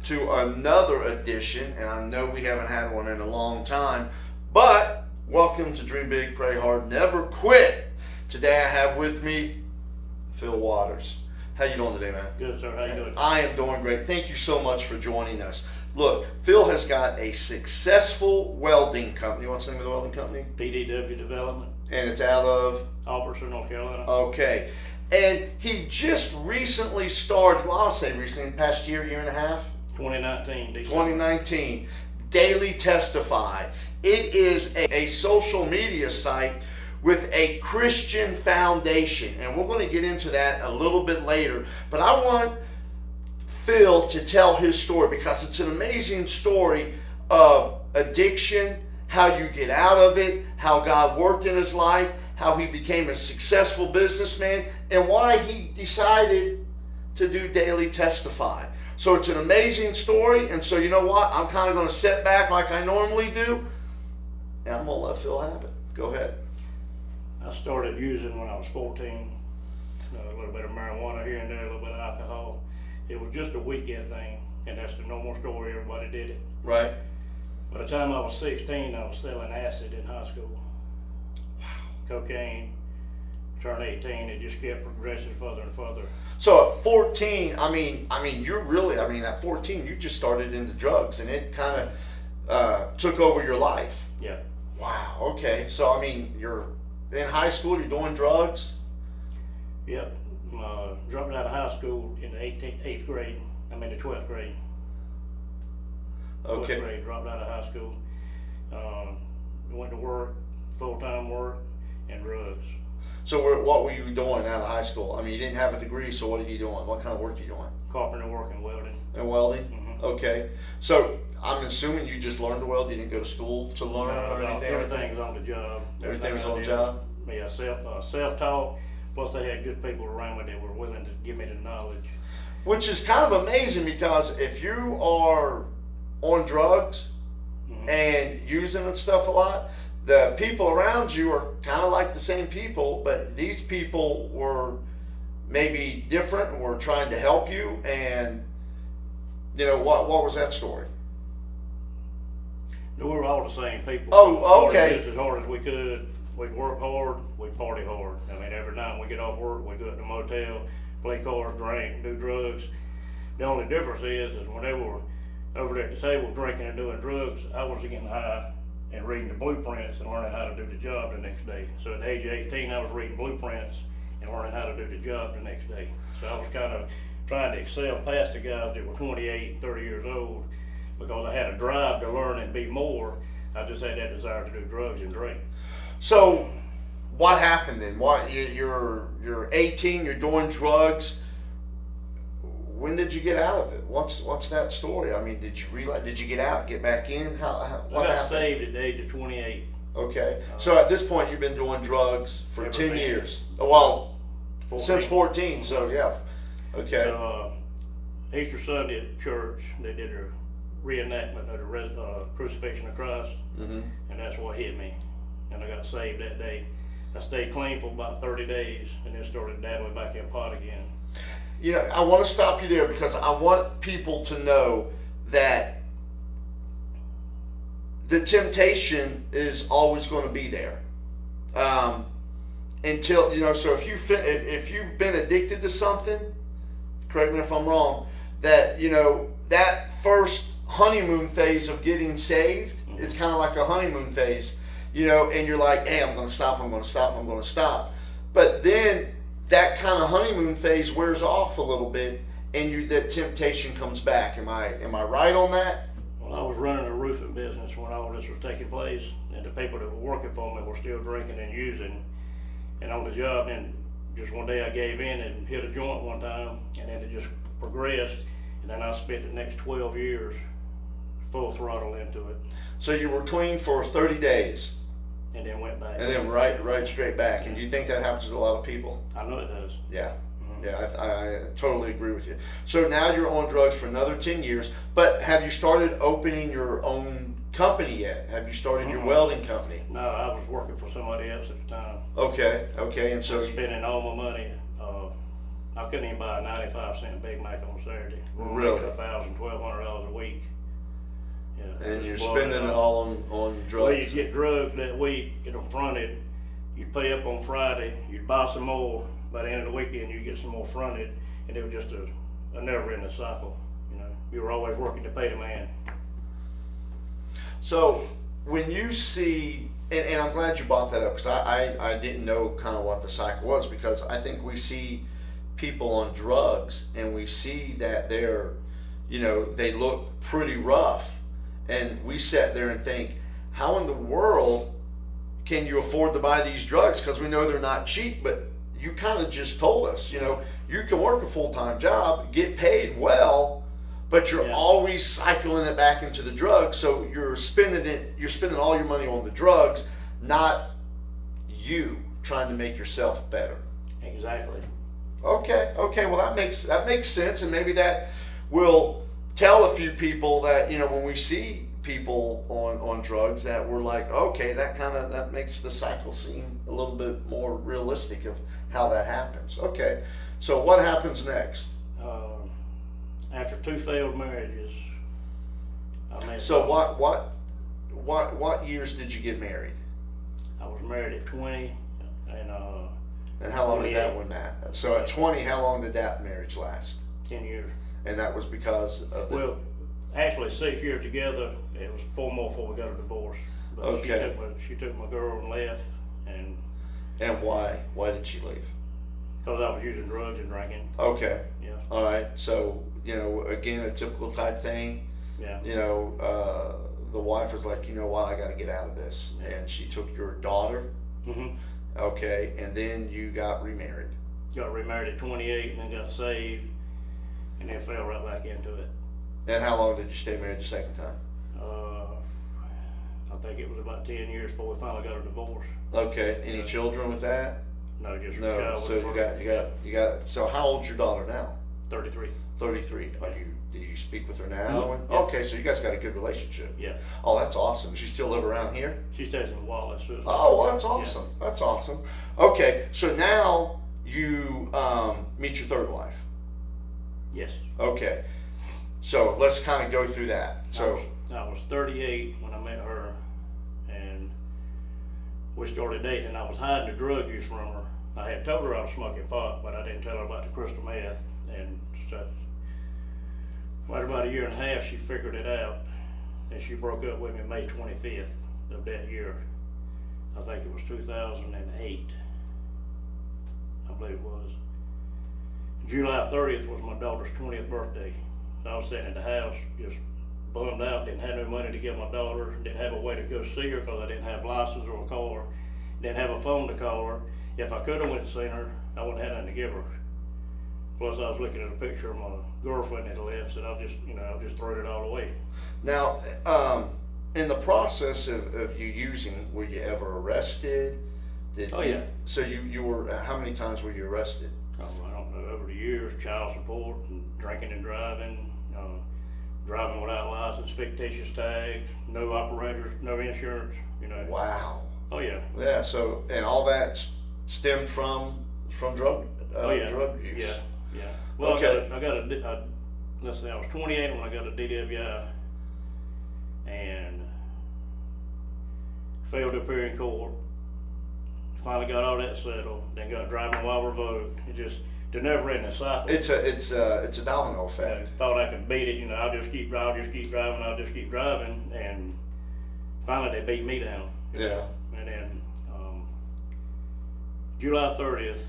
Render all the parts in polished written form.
to another edition, and I know we haven't had one in a long time, but welcome to Dream Big, Pray Hard, Never Quit. Today I have with me Phil Waters. How you doing today, man? Good, sir. How you doing? I am doing great. Thank you so much for joining us. Look, Phil has got a successful welding company. What's the name of the welding company? PDW Development, And it's out of? Alberton, North Carolina. Okay. And he just recently started, well, I'll say recently, the past year and a half? 2019, December. 2019, Daily Testify. It is a social media site with a Christian foundation, and we're going to get into that a little bit later. But I want Phil to tell his story because it's an amazing story of addiction, how you get out of it, how God worked in his life, how he became a successful businessman, and why he decided to do Daily Testify. So it's an amazing story, and so you know what? I'm kind of going to sit back like I normally do, and I'm going to let Phil have it. Go ahead. I started using when I was 14, a little bit of marijuana here and there, a little bit of alcohol. It was just a weekend thing, and that's the normal story. Everybody did it. Right. By the time I was 16, I was selling acid in high school. Cocaine. Turned 18, it just kept progressing further and further. So at 14, I mean, you're really, at 14, you just started into drugs, and it kind of took over your life. Yeah. Wow. Okay. So I mean, you're in high school, you're doing drugs. Yep. Dropped out of high school in the 8th grade. I mean the 12th grade. Okay. 12th grade, dropped out of high school. Went to work, full-time work, and drugs. So what were you doing out of high school? I mean, you didn't have a degree, so what are you doing? What kind of work are you doing? Carpenter work and welding. And welding? Mm-hmm. Okay. So I'm assuming you just learned to weld. You didn't go to school to learn or anything? Everything was on the job. Everything was on the job? Yeah, self-taught. Plus they had good people around me that were willing to give me the knowledge. Which is kind of amazing because if you are on drugs and using and stuff a lot, the people around you are kind of like the same people, but these people were maybe different and were trying to help you. And you know what was that story? We were all the same people. Oh, okay. Just as hard as we could. We'd work hard, we'd party hard. I mean, every night we get off work, we go to the motel, play cards, drink, do drugs. The only difference is when they were over there at the table drinking and doing drugs, I was getting high and reading the blueprints and learning how to do the job the next day. So at the age of 18, I was reading blueprints and learning how to do the job the next day. So I was kind of trying to excel past the guys that were 28, 30 years old because I had a drive to learn and be more. I just had that desire to do drugs and drink. So what happened then? You're 18, you're doing drugs. When did you get out of it? What's that story? I mean, did you get out, get back in? What I got happened? saved at the age of 28. Okay. So at this point, you've been doing drugs for Ever 10 since. years. Well, 14. since 14. So yeah. Okay. So, Easter Sunday at church, they did a reenactment of the crucifixion of Christ, and that's what hit me. And I got saved that day. I stayed clean for about 30 days, and then started dabbling back in pot again. You know, I want to stop you there because I want people to know that the temptation is always going to be there. Until, you know, so if you've been addicted to something, correct me if I'm wrong, that, you know, that first honeymoon phase of getting saved, it's kind of like a honeymoon phase, you know, and you're like, hey, I'm going to stop, I'm going to stop, I'm going to stop. But then that kind of honeymoon phase wears off a little bit, and that temptation comes back. Am I right on that? Well, I was running a roofing business when all this was taking place, and the people that were working for me were still drinking and using, and on the job. And just one day I gave in and hit a joint one time, and then it just progressed, and then I spent the next 12 years full throttle into it. So you were clean for 30 days. And then went back. And then right straight back. And do you think that happens to a lot of people? I know it does. Yeah. Yeah, I totally agree with you. So now you're on drugs for another 10 years, but have you started opening your own company yet? Have you started your welding company? No, I was working for somebody else at the time. Okay, and so Spending all my money. I couldn't even buy a 95-cent Big Mac on Saturday. We were Really? making $1,000, $1,200 a week. Yeah, And you're just blowing spending it up. all on drugs. Well, you'd get drugs that week, get them fronted, you'd pay up on Friday, you'd buy some more, by the end of the weekend you'd get some more fronted, and it was just a never-ending cycle, you know. You were always working to pay the man. So when you see, and I'm glad you brought that up, because I didn't know kind of what the cycle was, because I think we see people on drugs and we see that they're, you know, they look pretty rough, and we sit there and think, how in the world can you afford to buy these drugs? Because we know they're not cheap. But you kind of just told us, you know, you can work a full-time job, get paid well, but you're always cycling it back into the drugs. So you're spending all your money on the drugs, not you trying to make yourself better. Exactly. Okay, well that makes sense, and maybe that will tell a few people that, you know, when we see people on drugs, that we're like, okay, that makes the cycle seem a little bit more realistic of how that happens. Okay, so what happens next? After 2 failed marriages, I met. So what years did you get married? I was married at 20, And how long did that 28. one last? So at 20, how long did that marriage last? 10 years. And that was because of the... Well, actually 6 years together. It was 4 more before we got a divorce. But Okay. she took my girl and left, and And why? Why did she leave? because I was using drugs and drinking. Okay. Yeah. All right. So, you know, again, a typical type thing. Yeah. You know, the wife was like, you know what, I got to get out of this. And she took your daughter. Mhm. Okay. And then you got remarried. Got remarried at 28, and then got saved, and then fell right back into it. And how long did you stay married the second time? I think it was about 10 years before we finally got a divorce. Okay. Any children with that? No, just a No. child. So with you got. So how old's your daughter now? 33. 33. Do you speak with her now? Mhm. Yeah. Okay, so you guys got a good relationship. Yeah. Oh, that's awesome. Does she still live around here? She stays in Wallace. So Oh, well, that's awesome. Yeah. That's awesome. Okay, so now you meet your third wife. Yes. Okay, so let's kind of go through that. So I was 38 when I met her, and we started dating, and I was hiding the drug use from her. I had told her I was smoking pot, but I didn't tell her about the crystal meth, and so right about a year and a half, she figured it out, and she broke up with me May 25th of that year. I think it was 2008, I believe it was. July 30th was my daughter's 20th birthday. So I was sitting at the house just bummed out, didn't have no money to give my daughter, didn't have a way to go see her because I didn't have a license or a car, didn't have a phone to call her. If I could have went to see her, I wouldn't have nothing to give her. Plus I was looking at a picture of my girlfriend that left, so I just threw it all away. now, in the process of you using, were you ever arrested? Oh, yeah. So you were. How many times were you arrested? I don't know, over the years, child support and drinking and driving, driving without license, fictitious tags, no operators, no insurance, you know. Wow. Oh yeah. Yeah. So and all that stemmed from drug drug use. Yeah, yeah. Well, Okay. let's see, I was 28 when I got a DWI and failed to appear in court. Finally got all that settled, then got driving while revoked. It just, the never-ending cycle. It's a domino I effect. thought I could beat it, I'll just keep driving, and finally they beat me down. Yeah. And then July 30th,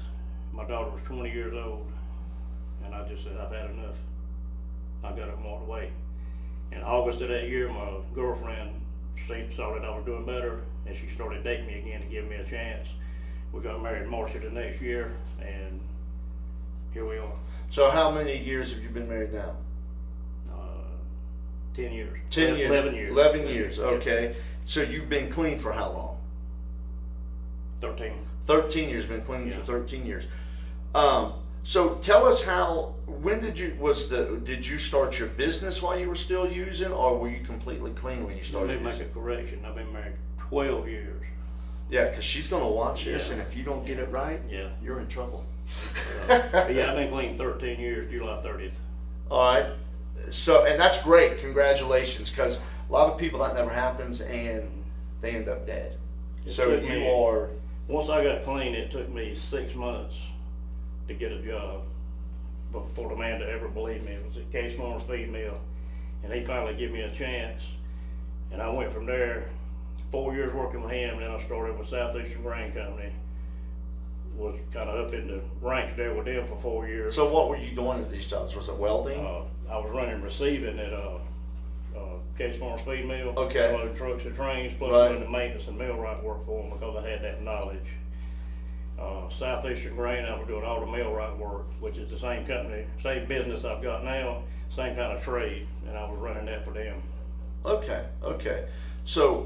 my daughter was 20 years old, and I just said, I've had enough. I got up and walked away. In August of that year, my girlfriend saw that I was doing better, and she started dating me again to give me a chance. We got married in March of the next year, and here we are. So how many years have you been married now? 10 years. 10 years. 11 years. 11 years. Okay. So you've been clean for how long? 13. 13 years. Been clean Yeah. for 13 years. So tell us when did you start your business while you were still using, or were you completely clean when you Let started me make using? a correction. I've been married 12 years. Yeah, because she's going to watch this, Yeah. and if you don't get it right, Yeah. you're in trouble. But yeah, I've been clean 13 years, July 30th. All right. So, and that's great. Congratulations, because a lot of people that never happens, and they end up dead. It So took you me- are. Once I got clean, it took me 6 months to get a job before the man to ever believe me. It was at Case Farms Feed Mill, and he finally gave me a chance. And I went from there, 4 years working with him, and then I started with Southeastern Grain Company. Was kind of up in the ranks there with them for 4 years. So what were you doing at these jobs? Was it welding? I was running receiving at Case Farms Feed Mill. Okay. Loading trucks and trains, plus Right. doing the maintenance and millwright work for them because I had that knowledge. Southeastern Grain, I was doing all the millwright work, which is the same company, same business I've got now, same kind of trade, and I was running that for them. Okay. Okay. So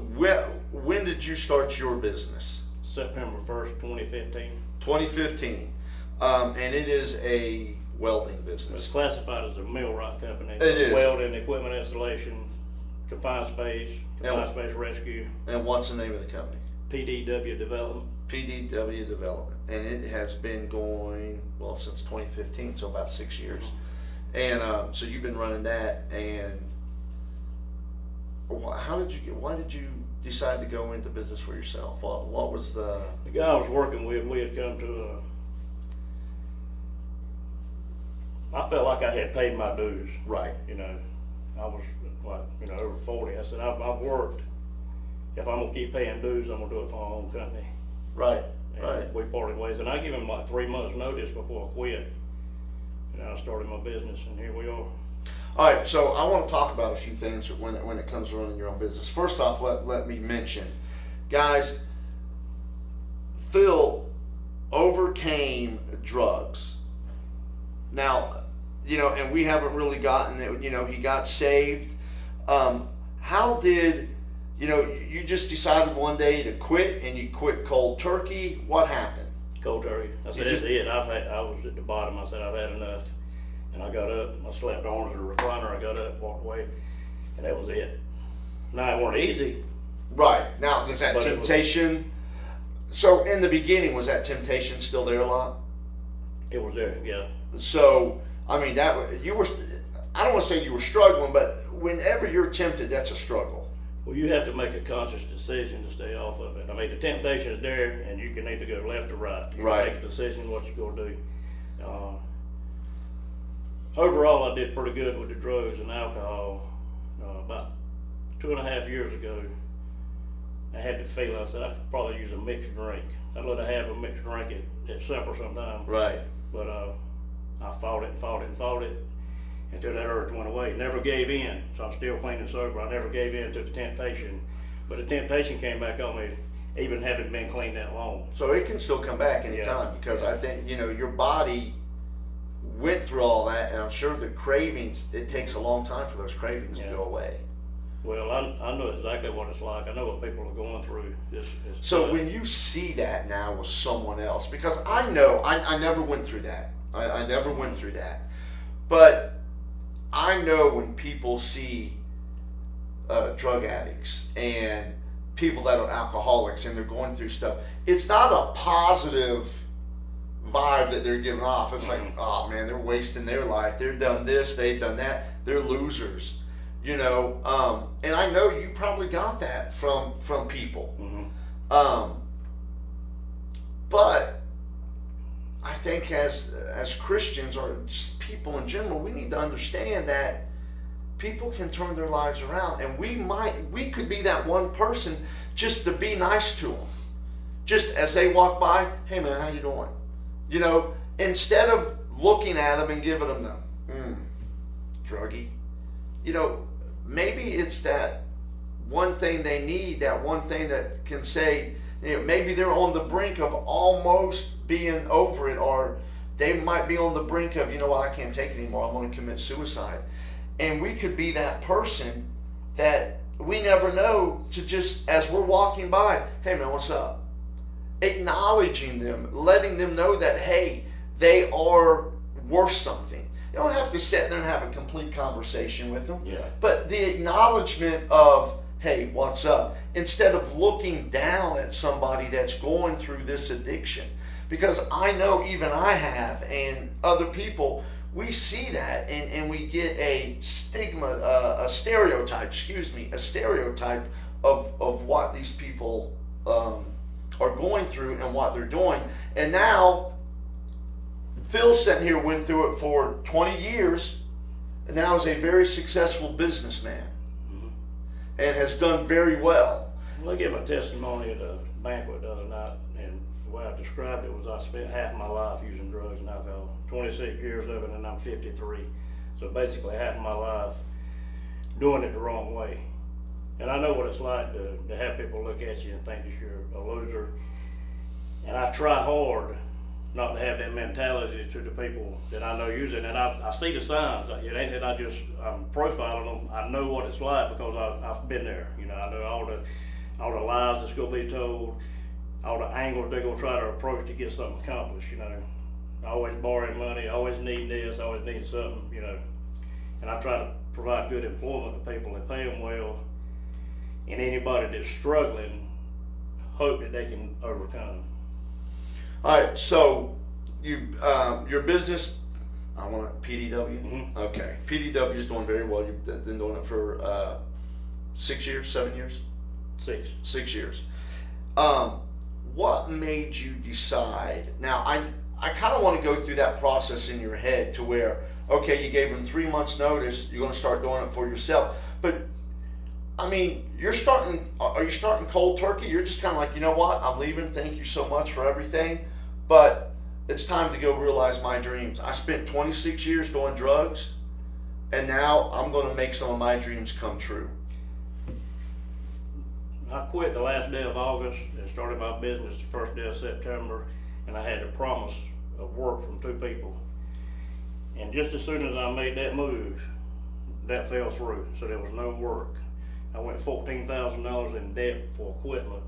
when did you start your business? September 1st, 2015. 2015. And it is a welding It's business. classified as a millwright company. It is. Welding, equipment installation, confined space rescue, And what's the name of the company? PDW Development. PDW Development. And it has been going, well, since 2015, so about 6 years. And so you've been running that. And how did you get, why did you decide to go into business for yourself? What was the... The guy I was working with, we had come to I felt like I had paid my dues. Right. You know, I was like, you know, over 40. I said, I've worked. If I'm gonna keep paying dues, I'm gonna do it for my own company. Right. And Right. we parted ways, and I gave him like 3 months notice before I quit. And I started my business, and here we are. All right, so I want to talk about a few things when it comes to running your own business. First off, let me mention, guys, Phil overcame drugs. Now, you know, and we haven't really gotten it. You know, he got saved. How did, you know, you just decided one day to quit, and you quit cold turkey? What happened? Cold turkey. I said, You that's just- it. I was at the bottom. I said, I've had enough. And I got up, I slept on the recliner, I got up, walked away, and that was it. Now, it weren't easy. Right. Now, does that But it was- temptation? So in the beginning, was that temptation still there a lot? It was there, yeah. So, I mean, you were, I don't want to say you were struggling, but whenever you're tempted, that's a struggle. Well, you have to make a conscious decision to stay off of it. I mean, the temptation is there, and you can either go left or right. You Right. make a decision what you're going to do. Overall, I did pretty good with the drugs and alcohol. About 2.5 years ago, I had the feeling, I said I could probably use a mixed drink. I'd let her have a mixed drink at supper sometime. Right. But I fought it and fought it and fought it until that urge went away. Never gave in, so I'm still clean and sober. I never gave in to the temptation. But the temptation came back on me, even having been clean that long. So it can still come back anytime, because I think, you know, your body went through all that, and I'm sure the cravings, it takes a long time for those cravings to Yeah. go away. Well, I know exactly what it's like. I know what people are going through. It's So tough. when you see that now with someone else, because I know, I never went through that. I never went through that. But I know when people see drug addicts and people that are alcoholics and they're going through stuff, it's not a positive vibe that they're giving off. It's like, oh man, they're wasting their life. They've done this, they've done that. They're losers, you know. And I know you probably got that from people. Mhm. But I think as Christians, or just people in general, we need to understand that people can turn their lives around, and we could be that one person just to be nice to them, just as they walk by. Hey man, how you doing? You know, instead of looking at them and giving them the druggie. You know, maybe it's that one thing they need, that one thing that can say, you know, maybe they're on the brink of almost being over it, or they might be on the brink of, you know what, I can't take it anymore, I'm going to commit suicide. And we could be that person that we never know, to just, as we're walking by, hey man, what's up? Acknowledging them, letting them know that, hey, they are worth something. You don't have to sit there and have a complete conversation with them. Yeah. But the acknowledgement of, hey, what's up? Instead of looking down at somebody that's going through this addiction. Because I know even I have, and other people, we see that and we get a stigma, a stereotype, a stereotype of what these people are going through and what they're doing. And now, Phil sitting here went through it for 20 years and now is a very successful businessman and has done very well. Well, I gave my testimony at a banquet the other night, and the way I described it was I spent half my life using drugs and alcohol, 26 years of it, and I'm 53. So basically half my life doing it the wrong way. And I know what it's like to have people look at you and think that you're a loser. And I try hard not to have that mentality to the people that I know use it. And I see the signs. It ain't that I'm profiling them. I know what it's like because I've been there. You know, I know all the lies that's gonna be told, all the angles they're gonna try to approach to get something accomplished. You know, always borrowing money, always needing this, always needing something. You know, and I try to provide good employment to people and pay them well. And anybody that's struggling, hope that they can overcome. All right, so your business, I want PDW. Mm-hmm. Okay, PDW is doing very well. You've been doing it for 6 years, 7 years. 6. 6 years. What made you decide? Now, I kind of want to go through that process in your head to where, okay, you gave them 3 months notice, you're going to start doing it for yourself. But, I mean, are you starting cold turkey? You're just kind of like, you know what, I'm leaving, thank you so much for everything, but it's time to go realize my dreams. I spent 26 years doing drugs, and now I'm going to make some of my dreams come true. I quit the last day of August and started my business the first day of September, and I had a promise of work from 2 people. And just as soon as I made that move, that fell through, so there was no work. I went $14,000 in debt for equipment,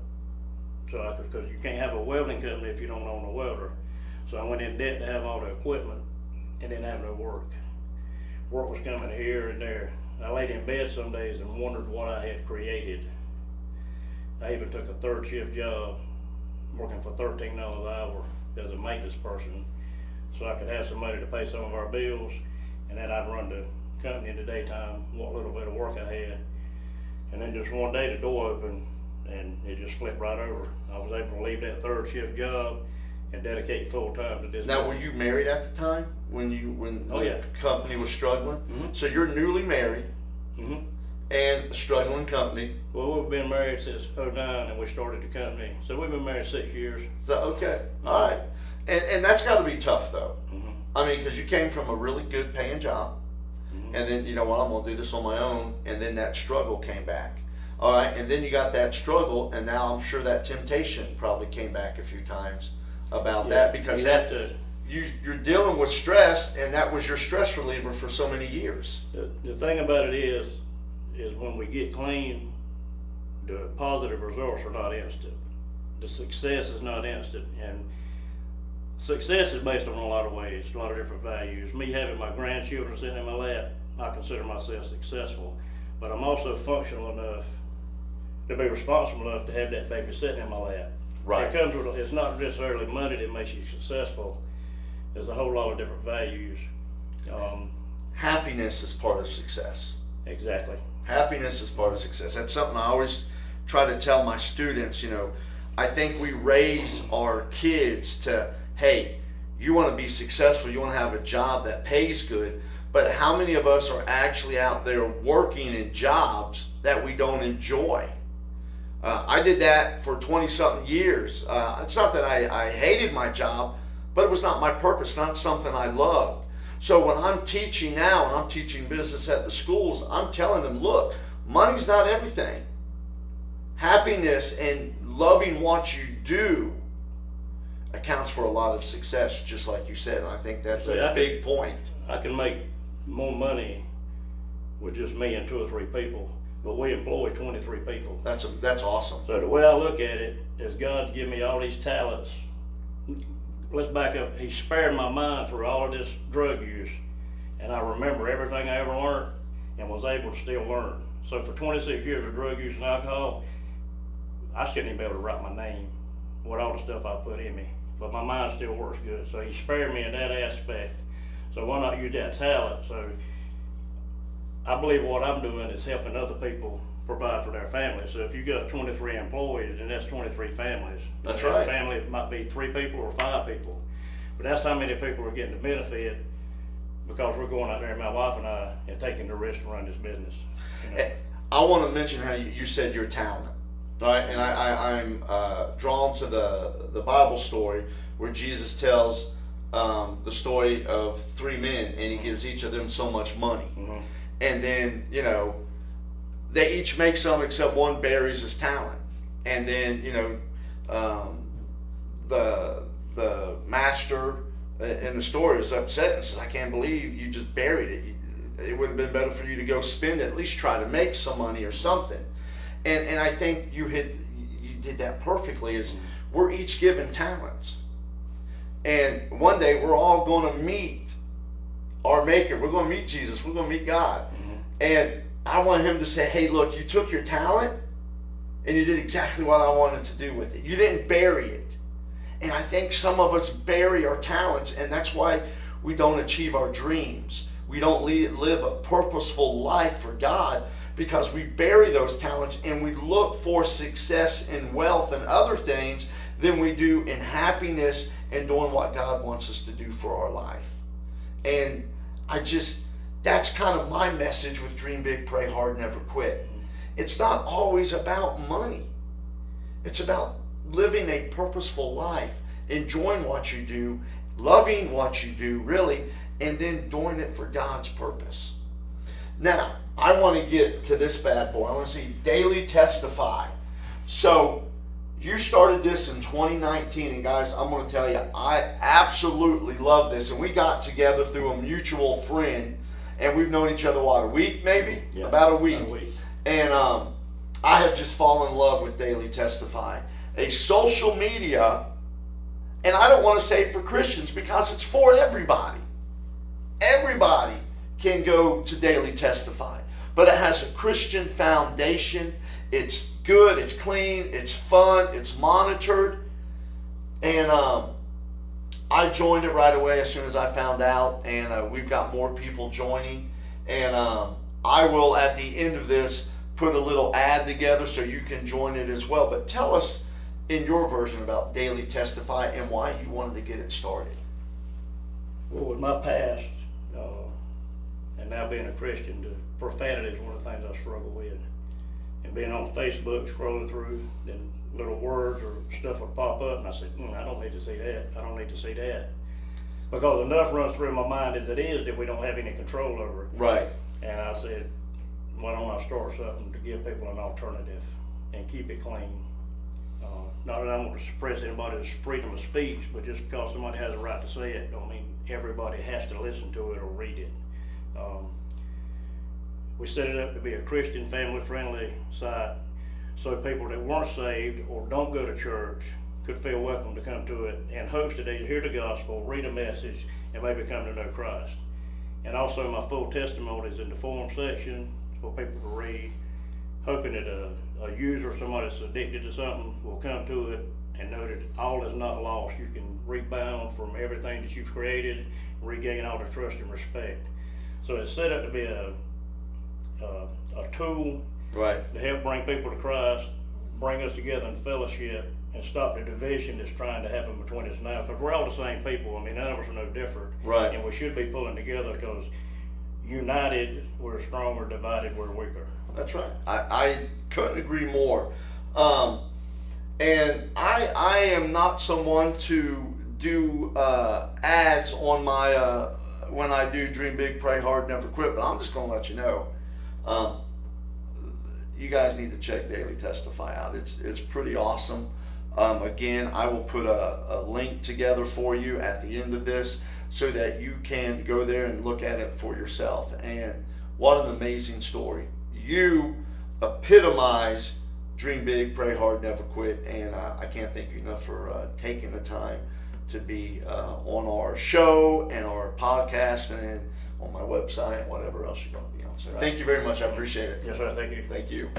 because you can't have a welding company if you don't own a welder. So I went in debt to have all the equipment and didn't have no work. Work was coming here and there. I laid in bed some days and wondered what I had created. I even took a 3rd shift job, working for $13 an hour as a maintenance person, so I could have some money to pay some of our bills, and then I'd run the company in the daytime, what little bit of work I had. And then just one day the door opened and it just flipped right over. I was able to leave that 3rd shift job and dedicate full time to this. Now, were you married at the time when Oh, the yeah. company was struggling? Mm-hmm. So you're newly married Mm-hmm. and a struggling company. Well, we've been married since '09 and we started the company. So we've been married 6 years. So, okay, all right. And that's got to be tough, though. Mm-hmm. I mean, because you came from a really good paying job, Mm-hmm. and then, you know what, I'm going to do this on my own, and then that struggle came back. All right, and then you got that struggle, and now I'm sure that temptation probably came back a few times about that, because you're dealing with stress, and that was your stress reliever for so many years. The thing about it is when we get clean, the positive results are not instant. The success is not instant, and success is based on a lot of ways, a lot of different values. Me having my grandchildren sitting in my lap, I consider myself successful, but I'm also functional enough to be responsible enough to have that baby sitting in my lap. Right. It comes with, it's not necessarily money that makes you successful. There's a whole lot of different values. Happiness is part of success. Exactly. Happiness is part of success. That's something I always try to tell my students. You know, I think we raise our kids to, hey, you want to be successful, you want to have a job that pays good, but how many of us are actually out there working in jobs that we don't enjoy? I did that for 20-something years. It's not that I hated my job, but it was not my purpose, not something I loved. So when I'm teaching now, and I'm teaching business at the schools, I'm telling them, look, money's not everything. Happiness and loving what you do accounts for a lot of success, just like you said. And I think that's a big point. I can make more money with just me and 2 or 3 people, but we employ 23 people. That's awesome. So the way I look at it is God give me all these talents. Let's back up. He spared my mind through all of this drug use, and I remember everything I ever learned, and was able to still learn. So for 26 years of drug use and alcohol, I shouldn't even be able to write my name with all the stuff I put in me. But my mind still works good. So he spared me in that aspect. So why not use that talent? So I believe what I'm doing is helping other people provide for their families. So if you got 23 employees, and that's 23 families. That's right. right. Family, it might be 3 people or 5 people. But that's how many people are getting the benefit, because we're going out there, my wife and I, and taking the risk to run this business. You know? I want to mention how you said your talent, right? And I'm drawn to the Bible story where Jesus tells the story of 3 men, and he gives each of them so much money. Mm-hmm. And then, you know, they each make some except one buries his talent. And then, you know, the master in the story is upset and says, I can't believe you just buried it. It would have been better for you to go spend it, at least try to make some money or something. And I think you did that perfectly. Is we're each given talents. And one day we're all going to meet our Maker. We're going to meet Jesus. We're going to meet God. Mm-hmm. And I want him to say, hey, look, you took your talent and you did exactly what I wanted to do with it. You didn't bury it. And I think some of us bury our talents, and that's why we don't achieve our dreams. We don't live a purposeful life for God, because we bury those talents and we look for success in wealth and other things than we do in happiness and doing what God wants us to do for our life. And that's kind of my message with Dream Big, Pray Hard, Never Quit. It's not always about money. It's about living a purposeful life, enjoying what you do, loving what you do, really, and then doing it for God's purpose. Now, I want to get to this bad boy. I want to see Daily Testify. So, you started this in 2019, and guys, I'm going to tell you, I absolutely love this. And we got together through a mutual friend, and we've known each other, what, a week maybe? Yeah, about a week. About a week. And I have just fallen in love with Daily Testify. A social media, and I don't want to say for Christians, because it's for everybody. Everybody can go to Daily Testify, but it has a Christian foundation. It's good, it's clean, it's fun, it's monitored, and I joined it right away as soon as I found out, and we've got more people joining, and I will, at the end of this, put a little ad together so you can join it as well. But tell us in your version about Daily Testify and why you wanted to get it started. Well, with my past, and now being a Christian, the profanity is one of the things I struggle with. And being on Facebook, scrolling through, then little words or stuff would pop up, and I said, I don't need to see that. I don't need to see that. Because enough runs through my mind as it is that we don't have any control over it. Right. And I said, why don't I start something to give people an alternative and keep it clean? Not that I'm going to suppress anybody's freedom of speech, but just because somebody has a right to say it don't mean everybody has to listen to it or read it. We set it up to be a Christian, family-friendly site so people that weren't saved or don't go to church could feel welcome to come to it in hopes that they'd hear the gospel, read a message, and maybe come to know Christ. And also my full testimony is in the forum section for people to read, hoping that a user, somebody that's addicted to something, will come to it and know that all is not lost. You can rebound from everything that you've created, regain all the trust and respect. So it's set up to be a tool, right, to help bring people to Christ, bring us together in fellowship, and stop the division that's trying to happen between us now. Because we're all the same people. I mean, none of us are no different. Right. And we should be pulling together, because united we're stronger, divided we're weaker. That's right. I couldn't agree more. And I am not someone to do ads on my when I do Dream Big, Pray Hard, Never Quit, but I'm just going to let you know. You guys need to check Daily Testify out. It's pretty awesome. Again, I will put a link together for you at the end of this so that you can go there and look at it for yourself. And what an amazing story. You epitomize Dream Big, Pray Hard, Never Quit, and I can't thank you enough for taking the time to be on our show and our podcast, and on my website, and whatever else you're going to be on. So Right. thank you very much. I appreciate it. Yes, sir, thank you. Thank you.